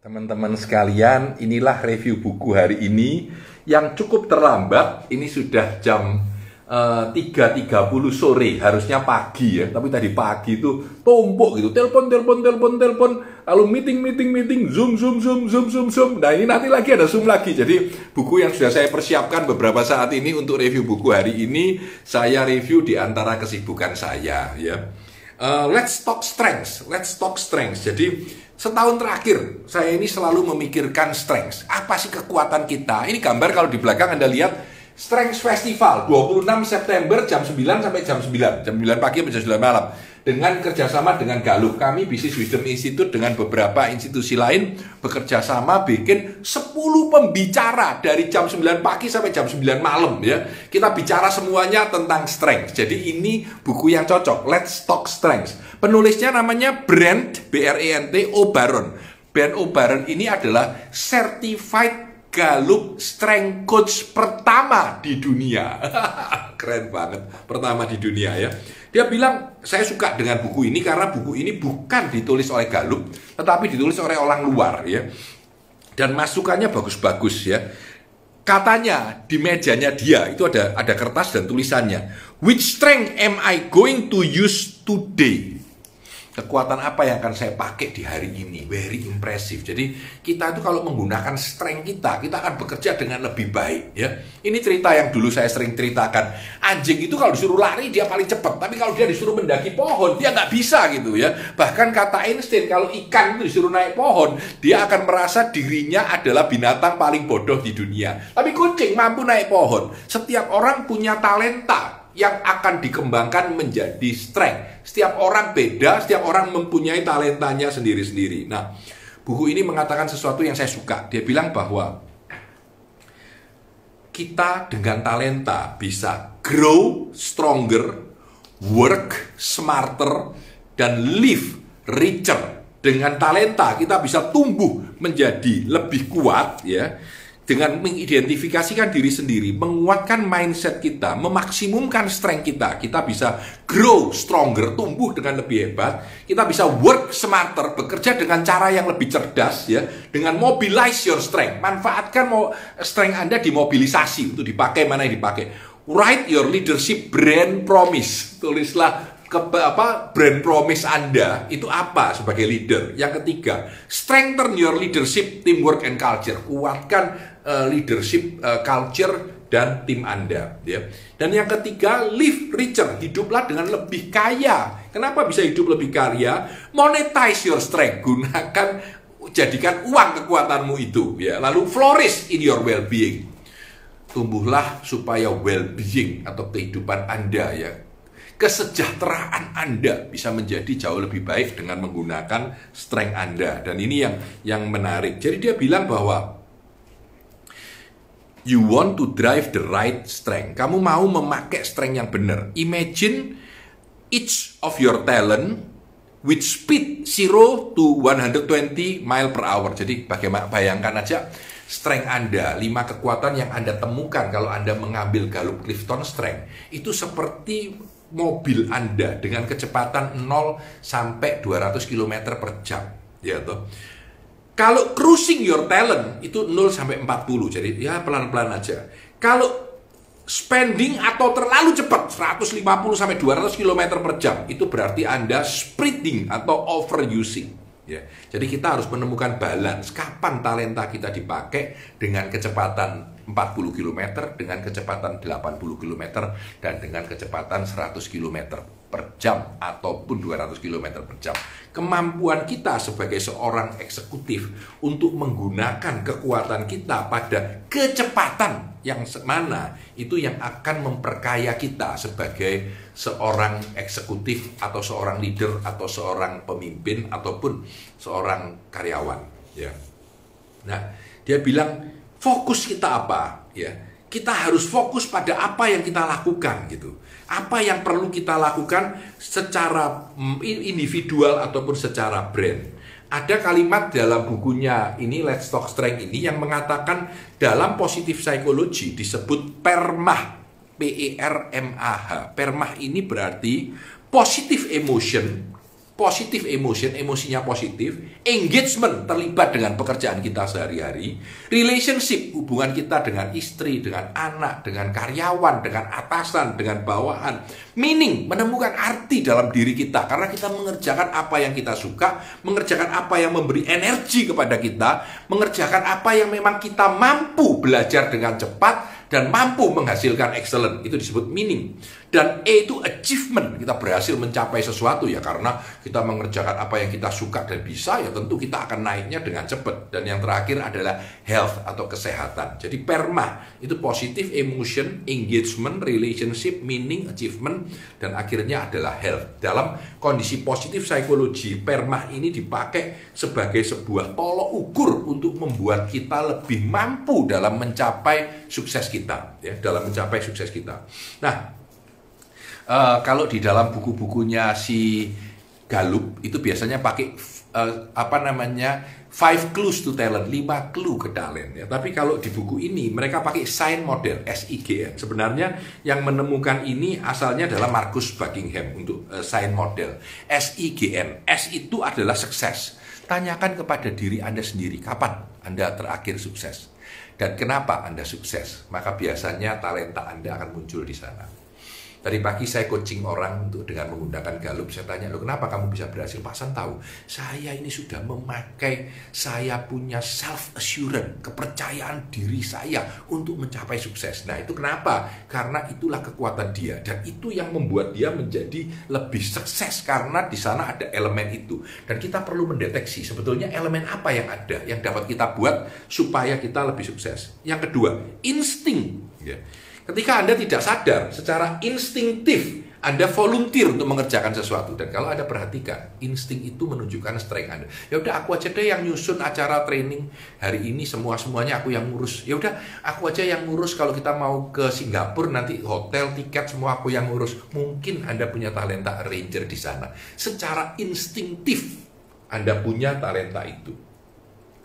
Teman-teman sekalian, inilah review buku hari ini yang cukup terlambat. Ini sudah jam 3.30 sore, harusnya pagi ya. Tapi tadi pagi itu tumpuk gitu, telepon, lalu meeting, zoom. Nah ini nanti lagi ada zoom lagi. Jadi buku yang sudah saya persiapkan beberapa saat ini untuk review buku hari ini, saya review di antara kesibukan saya ya. Let's talk strengths. Jadi setahun terakhir saya ini selalu memikirkan strengths. Apa sih kekuatan kita? Ini gambar kalau di belakang Anda lihat Strengths Festival 26 September jam 9 sampai jam 9 pagi sampai jam 9 malam. Dengan kerjasama dengan Gallup, kami Business Wisdom Institute dengan beberapa institusi lain bekerja sama bikin 10 pembicara dari jam 9 pagi sampai jam 9 malam ya. Kita bicara semuanya tentang strength. Jadi ini buku yang cocok, Let's Talk Strengths. Penulisnya namanya Brent O'Baron. Brent O'Baron ini adalah certified Gallup Strength Coach pertama di dunia. Keren banget, pertama di dunia ya. Dia bilang, saya suka dengan buku ini karena buku ini bukan ditulis oleh Gallup, tetapi ditulis oleh orang luar ya. Dan masukannya bagus-bagus ya. Katanya di mejanya dia itu ada kertas dan tulisannya, which strength am I going to use today? Kekuatan apa yang akan saya pakai di hari ini? Very impressive. Jadi kita itu kalau menggunakan strength kita akan bekerja dengan lebih baik ya. Ini cerita yang dulu saya sering ceritakan. Anjing itu kalau disuruh lari dia paling cepat, tapi kalau dia disuruh mendaki pohon dia nggak bisa gitu ya. Bahkan kata Einstein, kalau ikan itu disuruh naik pohon dia akan merasa dirinya adalah binatang paling bodoh di dunia. Tapi kucing mampu naik pohon. Setiap orang punya talenta yang akan dikembangkan menjadi strength. Setiap orang beda, setiap orang mempunyai talentanya sendiri-sendiri. Nah, buku ini mengatakan sesuatu yang saya suka. Dia bilang bahwa kita dengan talenta bisa grow stronger, work smarter, dan live richer. Dengan talenta kita bisa tumbuh menjadi lebih kuat ya. Dengan mengidentifikasikan diri sendiri, menguatkan mindset kita, memaksimumkan strength kita, kita bisa grow stronger, tumbuh dengan lebih hebat, kita bisa work smarter, bekerja dengan cara yang lebih cerdas, ya, dengan mobilize your strength, manfaatkan strength Anda dimobilisasi, untuk dipakai mana yang dipakai. Write your leadership brand promise, tulislah brand promise Anda itu apa sebagai leader. Yang ketiga, strengthen your leadership, teamwork and culture. Kuatkan leadership culture dan tim Anda ya. Dan yang ketiga, live richer, hiduplah dengan lebih kaya. Kenapa bisa hidup lebih kaya? Monetize your strength, jadikan uang kekuatanmu itu ya. Lalu flourish in your well-being. Tumbuhlah supaya well-being atau kehidupan Anda ya, kesejahteraan Anda bisa menjadi jauh lebih baik dengan menggunakan strength Anda. Dan ini yang menarik. Jadi dia bilang bahwa you want to drive the right strength. Kamu mau memakai strength yang benar. Imagine each of your talent with speed 0 to 120 mile per hour. Jadi bagaimana, bayangkan aja strength Anda, 5 kekuatan yang Anda temukan kalau Anda mengambil Gallup Clifton Strength. Itu seperti mobil Anda dengan kecepatan 0 sampai 200 km per jam ya toh. Kalau cruising your talent itu 0 sampai 40, jadi ya pelan-pelan aja. Kalau spending atau terlalu cepat 150 sampai 200 km per jam, itu berarti Anda speeding atau overusing ya. Jadi kita harus menemukan balance, kapan talenta kita dipakai dengan kecepatan 40 km, dengan kecepatan 80 km, dan dengan kecepatan 100 km per jam ataupun 200 km per jam. Kemampuan kita sebagai seorang eksekutif untuk menggunakan kekuatan kita pada kecepatan yang mana itu yang akan memperkaya kita sebagai seorang eksekutif atau seorang leader atau seorang pemimpin ataupun seorang karyawan ya. Nah, dia bilang fokus kita apa ya? Kita harus fokus pada apa yang kita lakukan gitu. Apa yang perlu kita lakukan secara individual ataupun secara brand. Ada kalimat dalam bukunya ini, Let's Talk Strength ini, yang mengatakan dalam positive psychology disebut PERMAH. PERMAH. PERMAH ini berarti positive emotion positif emotion, emosinya positif, engagement, terlibat dengan pekerjaan kita sehari-hari, relationship, hubungan kita dengan istri, dengan anak, dengan karyawan, dengan atasan, dengan bawahan, meaning, menemukan arti dalam diri kita, karena kita mengerjakan apa yang kita suka, mengerjakan apa yang memberi energi kepada kita, mengerjakan apa yang memang kita mampu belajar dengan cepat, dan mampu menghasilkan excellent, itu disebut meaning. Dan E itu achievement, kita berhasil mencapai sesuatu ya, karena kita mengerjakan apa yang kita suka dan bisa, ya tentu kita akan naiknya dengan cepat. Dan yang terakhir adalah health atau kesehatan. Jadi PERMA itu positive emotion, engagement, relationship, meaning, achievement, dan akhirnya adalah health. Dalam kondisi positif psikologi, PERMA ini dipakai sebagai sebuah tolok ukur untuk membuat kita lebih mampu dalam mencapai sukses kita, ya, dalam mencapai sukses kita. Nah, kalau di dalam buku-bukunya si Gallup itu biasanya pakai 5 clues to talent, 5 clue ke talent ya. Tapi kalau di buku ini mereka pakai sign model, SIGN. Sebenarnya yang menemukan ini asalnya adalah Marcus Buckingham untuk sign model. SIGN. S itu adalah sukses. Tanyakan kepada diri Anda sendiri, kapan Anda terakhir sukses? Dan kenapa Anda sukses? Maka biasanya talenta Anda akan muncul di sana. Tadi pagi saya coaching orang untuk dengan menggunakan Gallup. Saya tanya, lo kenapa kamu bisa berhasil? Pak San tahu, saya ini sudah memakai, saya punya self assurance, kepercayaan diri saya untuk mencapai sukses. Nah itu kenapa? Karena itulah kekuatan dia, dan itu yang membuat dia menjadi lebih sukses, karena di sana ada elemen itu. Dan kita perlu mendeteksi sebetulnya elemen apa yang ada, yang dapat kita buat supaya kita lebih sukses. Yang kedua, insting. Ya. Ketika Anda tidak sadar, secara instinktif Anda volunteer untuk mengerjakan sesuatu. Dan kalau Anda perhatikan, insting itu menunjukkan strength Anda. Ya udah, aku aja deh yang nyusun acara training hari ini, semuanya aku yang ngurus. Ya udah, aku aja yang ngurus kalau kita mau ke Singapura nanti hotel, tiket semua aku yang ngurus. Mungkin Anda punya talenta arranger di sana. Secara instinktif Anda punya talenta itu.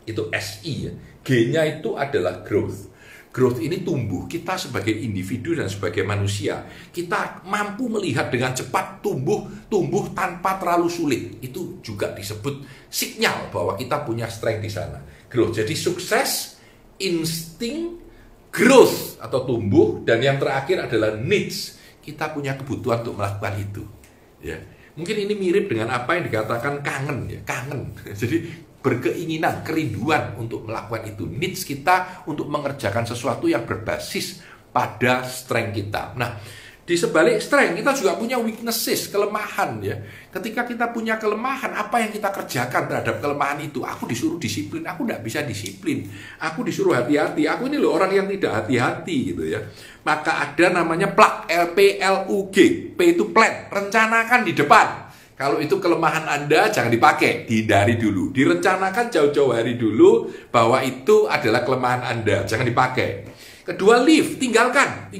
Itu SI ya. G-nya itu adalah growth. Growth ini tumbuh, kita sebagai individu dan sebagai manusia, kita mampu melihat dengan cepat tumbuh tanpa terlalu sulit. Itu juga disebut sinyal bahwa kita punya strength di sana. Growth, jadi sukses, insting, growth atau tumbuh, dan yang terakhir adalah needs. Kita punya kebutuhan untuk melakukan itu. Ya, mungkin ini mirip dengan apa yang dikatakan kangen, ya, kangen. Jadi berkeinginan, kerinduan untuk melakukan itu. Needs kita untuk mengerjakan sesuatu yang berbasis pada strength kita. Nah, di sebalik strength kita juga punya weaknesses, kelemahan ya. Ketika kita punya kelemahan, apa yang kita kerjakan terhadap kelemahan itu? Aku disuruh disiplin, aku tidak bisa disiplin. Aku disuruh hati-hati, aku ini loh orang yang tidak hati-hati gitu ya. Maka ada namanya PLUG, P-L-U-G. P itu plan, rencanakan di depan. Kalau itu kelemahan Anda, jangan dipakai, dihindari dulu. Direncanakan jauh-jauh hari dulu bahwa itu adalah kelemahan Anda, jangan dipakai. Kedua, leave, tinggalkan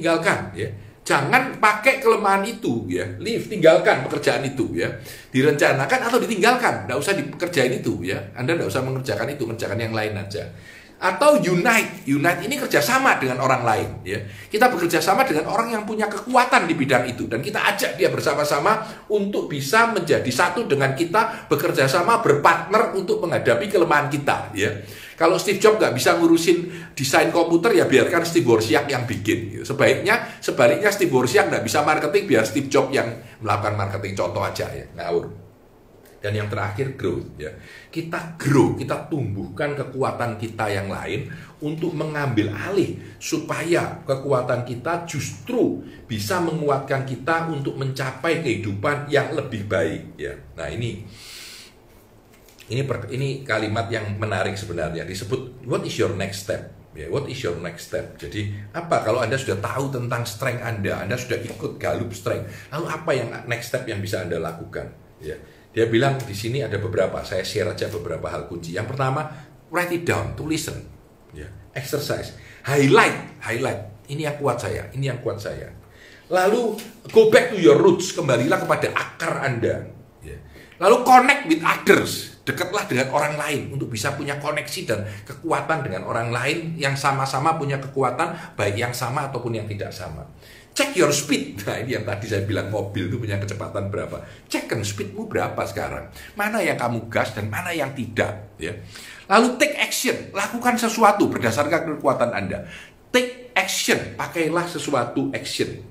ya. Jangan pakai kelemahan itu ya. Leave, tinggalkan pekerjaan itu ya. Direncanakan atau ditinggalkan, tidak usah dikerjain itu ya. Anda tidak usah mengerjakan itu, mengerjakan yang lain aja. Atau unite ini kerjasama dengan orang lain ya. Kita bekerja sama dengan orang yang punya kekuatan di bidang itu, dan kita ajak dia bersama-sama untuk bisa menjadi satu dengan kita, bekerja sama, berpartner untuk menghadapi kelemahan kita ya. Kalau Steve Jobs nggak bisa ngurusin desain komputer, ya biarkan Steve Wozniak yang bikin gitu. Sebaliknya Steve Wozniak nggak bisa marketing, biar Steve Jobs yang melakukan marketing, contoh aja ya, ngawur. Dan yang terakhir growth ya. Kita grow, kita tumbuhkan kekuatan kita yang lain untuk mengambil alih supaya kekuatan kita justru bisa menguatkan kita untuk mencapai kehidupan yang lebih baik ya. Nah, ini kalimat yang menarik sebenarnya, disebut what is your next step? Ya, what is your next step? Jadi apa kalau Anda sudah tahu tentang strength Anda sudah ikut Gallup Strength, lalu apa yang next step yang bisa Anda lakukan? Ya. Dia bilang di sini ada beberapa, saya share aja beberapa hal kunci. Yang pertama, write it down, to listen. Ya. Exercise, highlight. Ini yang kuat saya, ini yang kuat saya. Lalu go back to your roots, kembalilah kepada akar Anda. Ya. Lalu connect with others, dekatlah dengan orang lain untuk bisa punya koneksi dan kekuatan dengan orang lain yang sama-sama punya kekuatan, baik yang sama ataupun yang tidak sama. Check your speed. Nah, ini yang tadi saya bilang mobil itu punya kecepatan berapa. Cekkan speedmu berapa sekarang. Mana yang kamu gas dan mana yang tidak. Ya. Lalu take action. Lakukan sesuatu berdasarkan kekuatan Anda. Take action. Pakailah sesuatu action.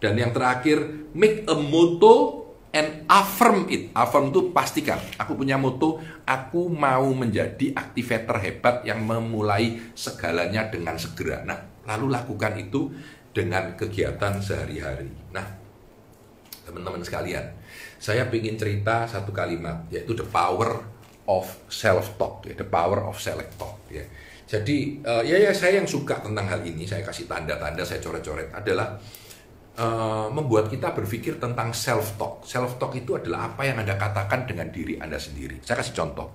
Dan yang terakhir, make a motto and affirm it. Affirm itu pastikan. Aku punya motto, aku mau menjadi aktivator hebat yang memulai segalanya dengan segera. Nah, lalu lakukan itu dengan kegiatan sehari-hari. Nah, teman-teman sekalian, saya ingin cerita satu kalimat, yaitu the power of self-talk, ya, the power of self-talk. Ya. Jadi, saya yang suka tentang hal ini, saya kasih tanda-tanda, saya coret-coret, adalah membuat kita berpikir tentang self-talk. Self-talk itu adalah apa yang Anda katakan dengan diri Anda sendiri. Saya kasih contoh.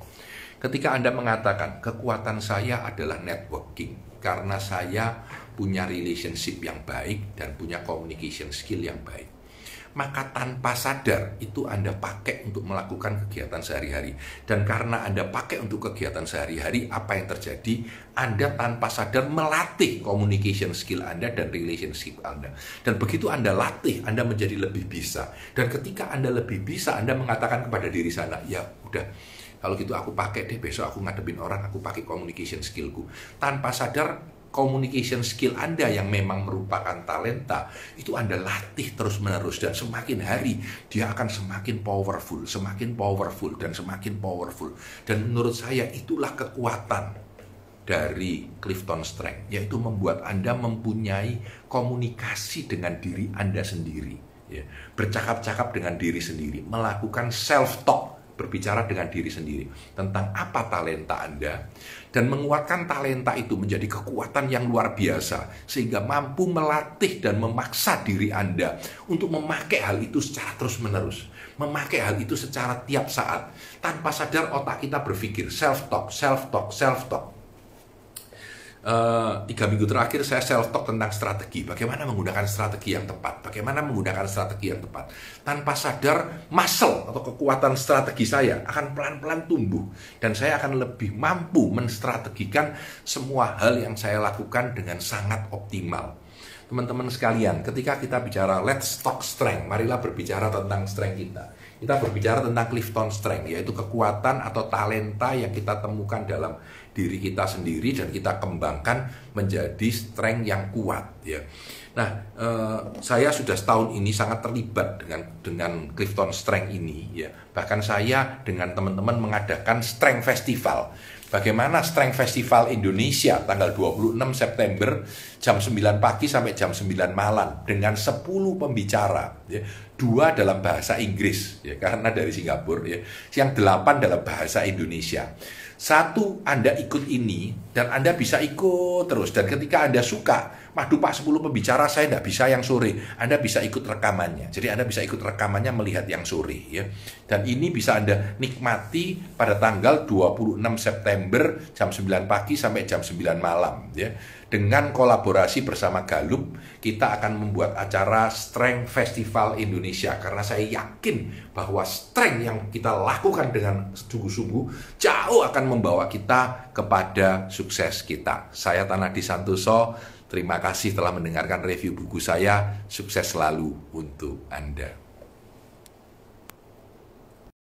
Ketika Anda mengatakan, kekuatan saya adalah networking, karena saya punya relationship yang baik dan punya communication skill yang baik, maka tanpa sadar itu Anda pakai untuk melakukan kegiatan sehari-hari. Dan karena Anda pakai untuk kegiatan sehari-hari, apa yang terjadi? Anda tanpa sadar melatih communication skill Anda dan relationship Anda. Dan begitu Anda latih, Anda menjadi lebih bisa. Dan ketika Anda lebih bisa, Anda mengatakan kepada diri sana, ya udah, kalau gitu aku pakai deh, besok aku ngadepin orang, aku pakai communication skillku. Tanpa sadar, communication skill Anda yang memang merupakan talenta, itu Anda latih terus-menerus, dan semakin hari dia akan semakin powerful, dan semakin powerful. Dan menurut saya itulah kekuatan dari Clifton Strength, yaitu membuat Anda mempunyai komunikasi dengan diri Anda sendiri, ya. Bercakap-cakap dengan diri sendiri, melakukan self-talk, berbicara dengan diri sendiri tentang apa talenta Anda, dan menguatkan talenta itu menjadi kekuatan yang luar biasa, sehingga mampu melatih dan memaksa diri Anda untuk memakai hal itu secara terus-menerus, memakai hal itu secara tiap saat. Tanpa sadar otak kita berpikir self-talk. 3 minggu terakhir saya self-talk tentang strategi. Bagaimana menggunakan strategi yang tepat. Tanpa sadar, muscle atau kekuatan strategi saya akan pelan-pelan tumbuh. Dan saya akan lebih mampu menstrategikan semua hal yang saya lakukan dengan sangat optimal. Teman-teman sekalian, ketika kita bicara let's talk strength, marilah berbicara tentang strength kita. Kita berbicara tentang Clifton Strength, yaitu kekuatan atau talenta yang kita temukan dalam diri kita sendiri dan kita kembangkan menjadi strength yang kuat, ya. Nah, saya sudah setahun ini sangat terlibat dengan Clifton Strength ini, ya. Bahkan saya dengan teman-teman mengadakan Strength Festival. Bagaimana Strength Festival Indonesia tanggal 26 September jam 9 pagi sampai jam 9 malam dengan 10 pembicara, ya. 2 dalam bahasa Inggris, ya, karena dari Singapura, ya. Yang 8 dalam bahasa Indonesia. 1, Anda ikut ini dan Anda bisa ikut terus. Dan ketika Anda suka, waduh Pak, 10 pembicara saya tidak bisa yang sore, Anda bisa ikut rekamannya. Jadi Anda bisa ikut rekamannya melihat yang sore, ya. Dan ini bisa Anda nikmati pada tanggal 26 September jam 9 pagi sampai jam 9 malam, ya. Dengan kolaborasi bersama Gallup, kita akan membuat acara Strength Festival Indonesia. Karena saya yakin bahwa strength yang kita lakukan dengan sungguh-sungguh jauh akan membawa kita kepada sukses kita. Saya Tanadi Santoso, terima kasih telah mendengarkan review buku saya. Sukses selalu untuk Anda.